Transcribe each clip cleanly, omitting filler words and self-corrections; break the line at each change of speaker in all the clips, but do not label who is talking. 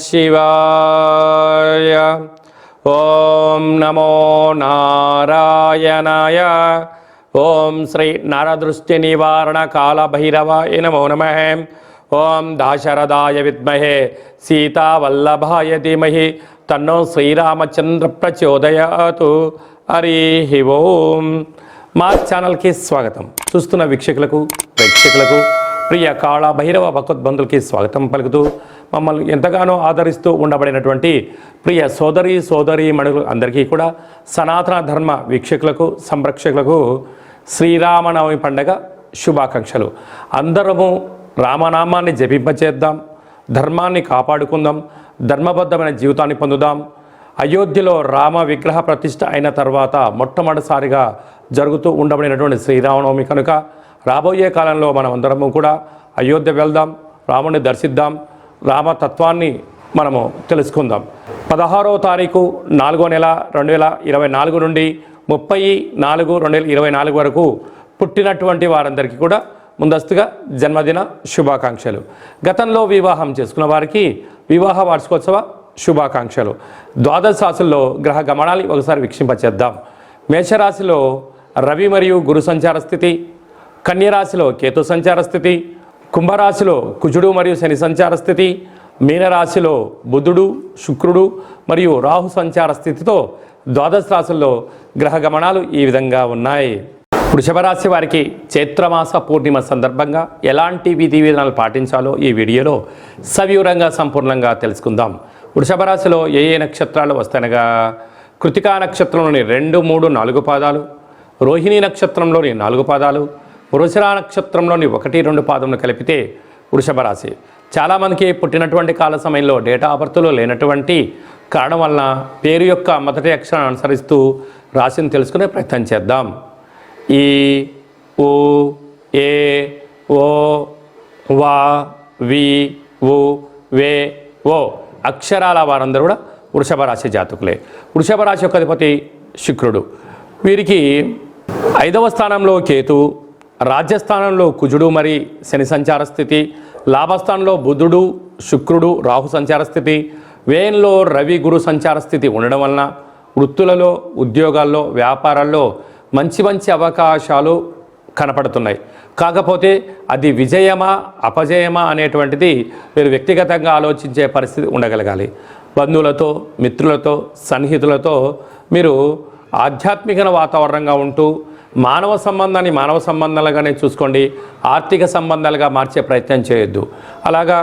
శివాయ. ఓం నమో నారాయణాయ. ఓం శ్రీ నరదృష్టి నివారణ కాళభైరవాయ నమో నమః. ఓం దాశరథాయ విద్మహే సీతావల్లభాయ ధీమహి తన్నో శ్రీరామచంద్ర ప్రచోదయాతు. హరి ఓం. మా ఛానల్కి స్వాగతం. చూస్తున్న వీక్షకులకు ప్రేక్షకులకు ప్రియ కాళభైరవ భగవద్బంధులకి స్వాగతం పలుకుతూ మమ్మల్ని ఎంతగానో ఆదరిస్తూ ఉండబడినటువంటి ప్రియ సోదరీ మణులు అందరికీ కూడా సనాతన ధర్మ వీక్షకులకు సంరక్షకులకు శ్రీరామనవమి పండగ శుభాకాంక్షలు. అందరము రామనామాన్ని జపింపచేద్దాం, ధర్మాన్ని కాపాడుకుందాం, ధర్మబద్ధమైన జీవితాన్ని పొందుదాం. అయోధ్యలో రామ విగ్రహ ప్రతిష్ఠ అయిన తర్వాత మొట్టమొదటిసారిగా జరుగుతూ ఉండబడినటువంటి శ్రీరామనవమి కనుక రాబోయే కాలంలో మనం అందరము కూడా అయోధ్య వెళ్దాం, రాముడిని దర్శిద్దాం, రామతత్వాన్ని మనము తెలుసుకుందాం. 16వ తారీఖు 4వ నెల 2024 నుండి 30/4/2024 వరకు పుట్టినటువంటి వారందరికీ కూడా ముందస్తుగా జన్మదిన శుభాకాంక్షలు. గతంలో వివాహం చేసుకున్న వారికి వివాహ వార్షికోత్సవ శుభాకాంక్షలు. ద్వాదశ రాశుల్లో గ్రహ గమనాలు ఒకసారి వీక్షింపచేద్దాం. మేషరాశిలో రవి మరియు గురు సంచార స్థితి, కన్యరాశిలో కేతు సంచార స్థితి, కుంభరాశిలో కుజుడు మరియు శని సంచార స్థితి, మీనరాశిలో బుధుడు శుక్రుడు మరియు రాహు సంచార స్థితితో ద్వాదశ రాశుల్లో గ్రహ గమనాలు ఈ విధంగా ఉన్నాయి. వృషభ రాశి వారికి చైత్రమాస పూర్ణిమ సందర్భంగా ఎలాంటి విధి విధానాలు పాటించాలో ఈ వీడియోలో సవివరంగా సంపూర్ణంగా తెలుసుకుందాం. వృషభ రాశిలో ఏ నక్షత్రాలు వస్తాయనగా కృతికా నక్షత్రంలోని 2, 3, 4 పాదాలు, రోహిణీ నక్షత్రంలోని 4 పాదాలు, వృషభ నక్షత్రంలోని 1, 2 పాదములు కలిపితే వృషభ రాశి. చాలామందికి పుట్టినటువంటి కాల సమయంలో డేటా ఆఫ్ బర్త్లో లేనటువంటి కారణం వలన పేరు యొక్క మొదటి అక్షరాన్ని అనుసరిస్తూ రాశిని తెలుసుకునే ప్రయత్నం చేద్దాం. ఈ, ఉ, ఏ, ఓ, వా, వి, ఉ, వే, ఓ అక్షరాల వారందరూ కూడా వృషభ రాశి జాతకులే. వృషభ రాశి యొక్క అధిపతి శుక్రుడు. వీరికి 5వ స్థానంలో కేతు, రాజ్యస్థానంలో కుజుడు మరి శని సంచార స్థితి, లాభస్థానంలో బుధుడు శుక్రుడు రాహు సంచార స్థితి, వ్యయంలో రవి గురు సంచార స్థితి ఉండడం వలన వృత్తులలో ఉద్యోగాల్లో వ్యాపారాల్లో మంచి అవకాశాలు కనపడుతున్నాయి. కాకపోతే అది విజయమా అపజయమా అనేటువంటిది మీరు వ్యక్తిగతంగా ఆలోచించే పరిస్థితి ఉండగలగాలి. బంధువులతో మిత్రులతో సన్నిహితులతో మీరు ఆధ్యాత్మిక వాతావరణంగా ఉంటూ మానవ సంబంధాన్ని మానవ సంబంధాలుగానే చూసుకోండి, ఆర్థిక సంబంధాలుగా మార్చే ప్రయత్నం చేయొద్దు. అలాగా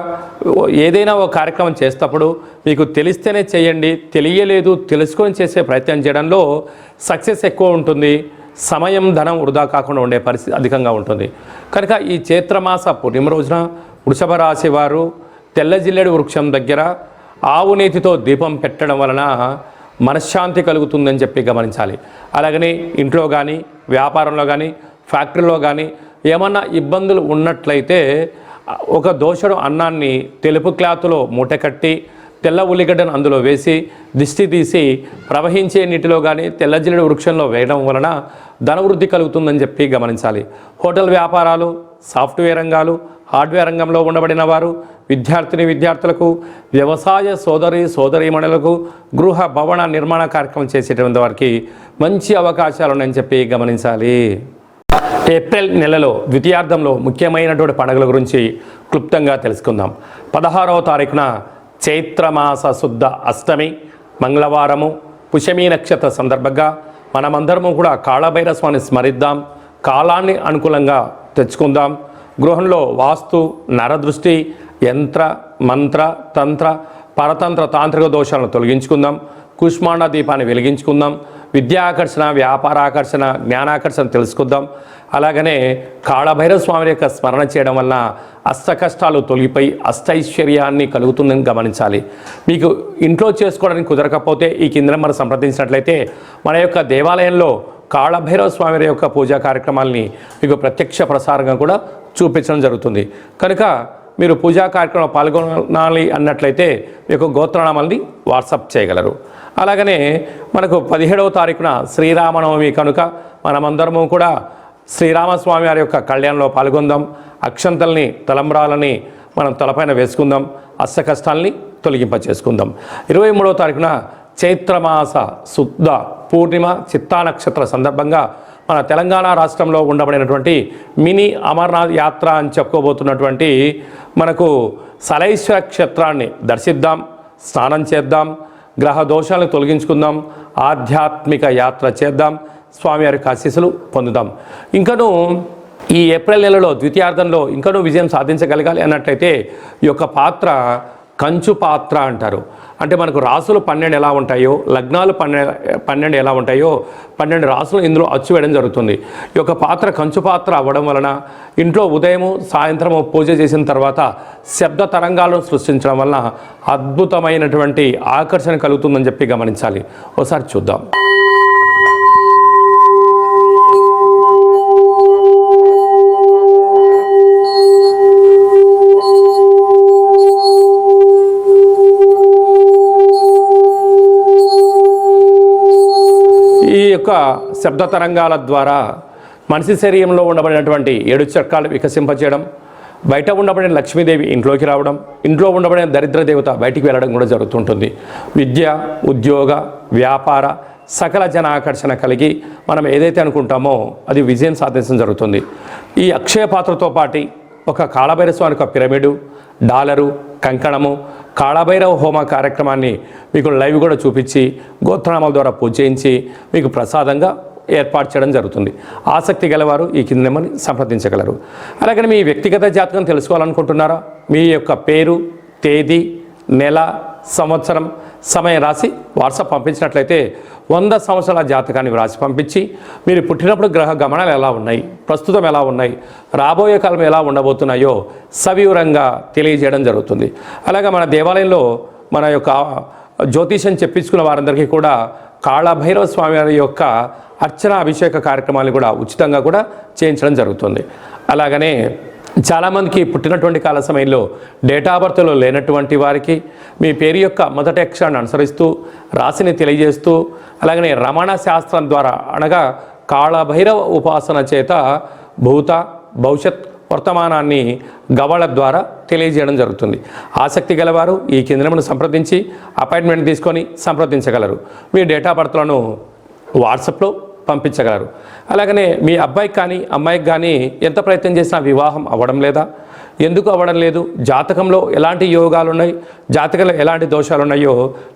ఏదైనా ఒక కార్యక్రమం చేసేటప్పుడు మీకు తెలిస్తేనే చేయండి, తెలియలేదు తెలుసుకొని చేసే ప్రయత్నం చేయడంలో సక్సెస్ ఎక్కువ ఉంటుంది. సమయం ధనం వృధా కాకుండా ఉండే పరిస్థితి అధికంగా ఉంటుంది. కనుక ఈ చైత్రమాస పూర్ణిమ రోజున వృషభ రాశి వారు తెల్ల జిల్లేడు వృక్షం దగ్గర ఆవు నేతితో దీపం పెట్టడం వలన మనశ్శాంతి కలుగుతుందని చెప్పి గమనించాలి. అలాగని ఇంట్లో కానీ వ్యాపారంలో కానీ ఫ్యాక్టరీలో కానీ ఏమన్నా ఇబ్బందులు ఉన్నట్లయితే ఒక దోషడు అన్నాన్ని తెలుపు క్లాతులో మూట కట్టి తెల్ల ఉల్లిగడ్డను అందులో వేసి దిష్టి తీసి ప్రవహించే నీటిలో కానీ తెల్ల జిల్లేడు వృక్షంలో వేయడం వలన ధనవృద్ధి కలుగుతుందని చెప్పి గమనించాలి. హోటల్ వ్యాపారాలు, సాఫ్ట్వేర్ రంగాలు, హార్డ్వేర్ రంగంలో ఉండబడిన వారు, విద్యార్థులకు, వ్యవసాయ సోదరీమణులకు, గృహ భవన నిర్మాణ కార్యక్రమం చేసేటువంటి వారికి మంచి అవకాశాలు ఉన్నాయని చెప్పి గమనించాలి. ఏప్రిల్ నెలలో ద్వితీయార్థంలో ముఖ్యమైనటువంటి పండుగల గురించి క్లుప్తంగా తెలుసుకుందాం. 16వ తారీఖున చైత్రమాస శుద్ధ అష్టమి మంగళవారము పుష్యమీ నక్షత్ర సందర్భంగా మనమందరము కూడా కాళభైరవ స్వామిని స్మరిద్దాం, కాలాన్ని అనుకూలంగా తెచ్చుకుందాం. గృహంలో వాస్తు నరదృష్టి యంత్ర మంత్ర తంత్ర పరతంత్ర తాంత్రిక దోషాలను తొలగించుకుందాం. కుష్మాండ దీపాన్ని వెలిగించుకుందాం. విద్యాకర్షణ, వ్యాపారాకర్షణ, జ్ఞానాకర్షణ తెలుసుకుందాం. అలాగనే కాళభైరవ స్వామి యొక్క స్మరణ చేయడం వలన అష్ట కష్టాలు తొలగిపోయి అష్టైశ్వర్యాన్ని కలుగుతుందని గమనించాలి. మీకు ఇంట్లో చేసుకోవడానికి కుదరకపోతే ఈ కింద మనం సంప్రదించినట్లయితే మన యొక్క దేవాలయంలో కాళభైరవ స్వామి యొక్క పూజా కార్యక్రమాలని మీకు ప్రత్యక్ష ప్రసారంగా కూడా చూపించడం జరుగుతుంది. కనుక మీరు పూజా కార్యక్రమంలో పాల్గొనాలి అన్నట్లయితే మీకు గోత్రనామాల్ని వాట్సాప్ చేయగలరు. అలాగనే మనకు 17వ తారీఖున శ్రీరామనవమి కనుక మనమందరము కూడా శ్రీరామస్వామి వారి యొక్క కళ్యాణంలో పాల్గొందాం. అక్షంతల్ని తలంబ్రాలని మనం తలపైన వేసుకుందాం. అష్ట కష్టాలని తొలగింప చేసుకుందాం. 23వ తారీఖున చైత్రమాస శుద్ధ పూర్ణిమ చిత్తా నక్షత్ర సందర్భంగా మన తెలంగాణ రాష్ట్రంలో ఉండబడినటువంటి మినీ అమర్నాథ్ యాత్ర అని చెప్పుకోబోతున్నటువంటి మనకు సలైశ్వర క్షేత్రాన్ని దర్శిద్దాం, స్నానం చేద్దాం, గ్రహ దోషాలను తొలగించుకుందాం, ఆధ్యాత్మిక యాత్ర చేద్దాం, స్వామివారికి ఆశీస్సులు పొందుదాం. ఇంకనూ ఈ ఏప్రిల్ నెలలో ద్వితీయార్థంలో ఇంకనూ విజయం సాధించగలగాలి అన్నట్లయితే ఈ యొక్క పాత్ర కంచు పాత్ర అంటారు. అంటే మనకు రాసులు 12 ఎలా ఉంటాయో, లగ్నాలు 12 ఎలా ఉంటాయో 12 రాసులు ఇందులో అచ్చు వేయడం జరుగుతుంది. ఈ యొక్క పాత్ర కంచు పాత్ర అవ్వడం వలన ఇంట్లో ఉదయము సాయంత్రము పూజ చేసిన తర్వాత శబ్ద తరంగాలను సృష్టించడం వలన అద్భుతమైనటువంటి ఆకర్షణ కలుగుతుందని చెప్పి గమనించాలి. ఒకసారి చూద్దాం. ఈ యొక్క శబ్ద తరంగాల ద్వారా మనిషి శరీరంలో ఉండబడినటువంటి 7 చక్రాలు వికసింపచేయడం, బయట ఉండబడిన లక్ష్మీదేవి ఇంట్లోకి రావడం, ఇంట్లో ఉండబడిన దరిద్ర దేవత బయటికి వెళ్ళడం కూడా జరుగుతుంటుంది. విద్య, ఉద్యోగ, వ్యాపార సకల జన ఆకర్షణ కలిగి మనం ఏదైతే అనుకుంటామో అది విజయం సాధించడం జరుగుతుంది. ఈ అక్షయ పాత్రతో పాటు ఒక కాళభైరవ స్వామికి ఒక పిరమిడు, డాలరు, కంకణము, కాళభైరవ హోమ కార్యక్రమాన్ని మీకు లైవ్ కూడా చూపించి గోత్రనామాల ద్వారా పూజ చేయించి మీకు ప్రసాదంగా ఏర్పాటు చేయడం జరుగుతుంది. ఆసక్తి గలవారు ఈ కింద నెంబర్ని సంప్రదించగలరు. అలాగే మీ వ్యక్తిగత జాతకం తెలుసుకోవాలనుకుంటున్నారా? మీ యొక్క పేరు, తేదీ, నెల, సంవత్సరం, సమయం రాసి వాట్సాప్ పంపించినట్లయితే 100 సంవత్సరాల జాతకాన్ని వ్రాసి పంపించి మీరు పుట్టినప్పుడు గ్రహ గమనాలు ఎలా ఉన్నాయి, ప్రస్తుతం ఎలా ఉన్నాయి, రాబోయే కాలం ఎలా ఉండబోతున్నాయో సవివరంగా తెలియజేయడం జరుగుతుంది. అలాగే మన దేవాలయంలో మన యొక్క జ్యోతిషం చెప్పించుకున్న వారందరికీ కూడా కాళభైరవ స్వామి వారి యొక్క అర్చన అభిషేక కార్యక్రమాలు కూడా ఉచితంగా కూడా చేయించడం జరుగుతుంది. అలాగనే చాలామందికి పుట్టినటువంటి కాల సమయంలో డేట్ ఆఫ్ బర్త్లో లేనటువంటి వారికి మీ పేరు యొక్క మొదటి అక్షరాన్ని అనుసరిస్తూ రాశిని తెలియజేస్తూ అలాగనే రమణ శాస్త్రం ద్వారా అనగా కాళభైరవ ఉపాసన చేత భూత భవిష్యత్ వర్తమానాన్ని గవళ ద్వారా తెలియజేయడం జరుగుతుంది. ఆసక్తి గలవారు ఈ కేంద్రమును సంప్రదించి అపాయింట్మెంట్ తీసుకొని సంప్రదించగలరు. మీ డేట్ ఆఫ్ బర్త్లను వాట్సాప్లో పంపించగలరు. అలాగనే మీ అబ్బాయికి కానీ అమ్మాయికి కానీ ఎంత ప్రయత్నం చేసినా వివాహం అవ్వడం లేదా, ఎందుకు అవ్వడం లేదు, జాతకంలో ఎలాంటి యోగాలు ఉన్నాయి, జాతకంలో ఎలాంటి దోషాలు ఉన్నాయో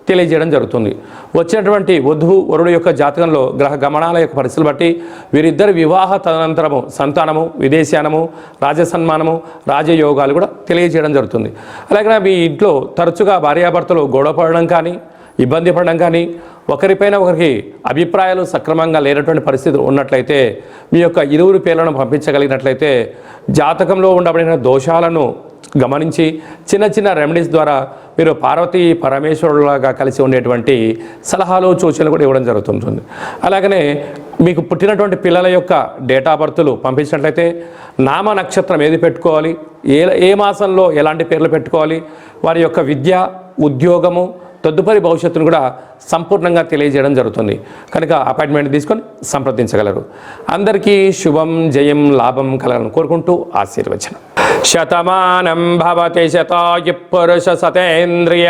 తెలియజేయడం జరుగుతుంది. వచ్చినటువంటి వధువు వరుడు యొక్క జాతకంలో గ్రహ గమనాల యొక్క పరిస్థితులు బట్టి వీరిద్దరి వివాహ తదనంతరము సంతానము, విదేశానము, రాజసన్మానము, రాజయోగాలు కూడా తెలియజేయడం జరుగుతుంది. అలాగే మీ ఇంట్లో తరచుగా భార్యాభర్తలు గొడవ పడడం కానీ, ఇబ్బంది పడడం కానీ, ఒకరిపైన ఒకరికి అభిప్రాయాలు సక్రమంగా లేనటువంటి పరిస్థితులు ఉన్నట్లయితే మీ యొక్క ఇరువురు పేర్లను పంపించగలిగినట్లయితే జాతకంలో ఉండబడిన దోషాలను గమనించి చిన్న చిన్న రెమెడీస్ ద్వారా మీరు పార్వతీ పరమేశ్వరులాగా కలిసి ఉండేటువంటి సలహాలు సూచనలు కూడా ఇవ్వడం జరుగుతుంటుంది. అలాగనే మీకు పుట్టినటువంటి పిల్లల యొక్క డేట్ ఆఫ్ బర్త్లు పంపించినట్లయితే నామ నక్షత్రం ఏది పెట్టుకోవాలి, ఏ మాసంలో ఎలాంటి పేర్లు పెట్టుకోవాలి, వారి యొక్క విద్య, ఉద్యోగము, తదుపరి భవిష్యత్తును కూడా సంపూర్ణంగా తెలియజేయడం జరుగుతుంది. కనుక అపాయింట్మెంట్ తీసుకొని సంప్రదించగలరు. అందరికీ శుభం, జయం, లాభం కలగాలని కోరుకుంటూ ఆశీర్వచనం. శతమానం భవతి శతాయు పురుష సతేంద్రియ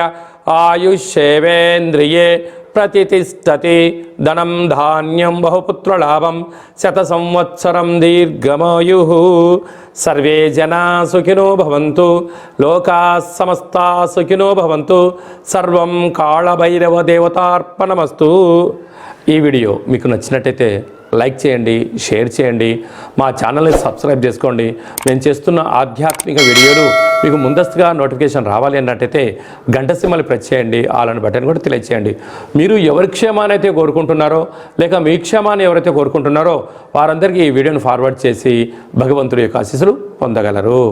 ఆయుష్యేవేంద్రియే ప్రతిష్టతి ధనం ధాన్యం బహుపుత్రలాభం శత సంవత్సరం దీర్ఘమాయు. సర్వే జనా సుఖినో భవంతు, లోకా సమస్తా సుఖినో భవంతు. సర్వం కాళభైరవ దేవతార్పణమస్తు. ఈ వీడియో మీకు నచ్చినట్టయితే లైక్ చేయండి, షేర్ చేయండి, మా ఛానల్ని సబ్స్క్రైబ్ చేసుకోండి. నేను చేస్తున్న ఆధ్యాత్మిక వీడియోలు మీకు ముందస్తుగా నోటిఫికేషన్ రావాలి అన్నట్టయితే గంట సింబల్ ప్రెస్ చేయండి, ఆల్ అని బటన్ కూడా తెలియచేయండి. మీరు ఎవరి క్షేమాన్ని అయితే కోరుకుంటున్నారో లేక మీ క్షేమాన్ని ఎవరైతే కోరుకుంటున్నారో వారందరికీ ఈ వీడియోను ఫార్వర్డ్ చేసి భగవంతుడి యొక్క ఆశీస్సులు పొందగలరు.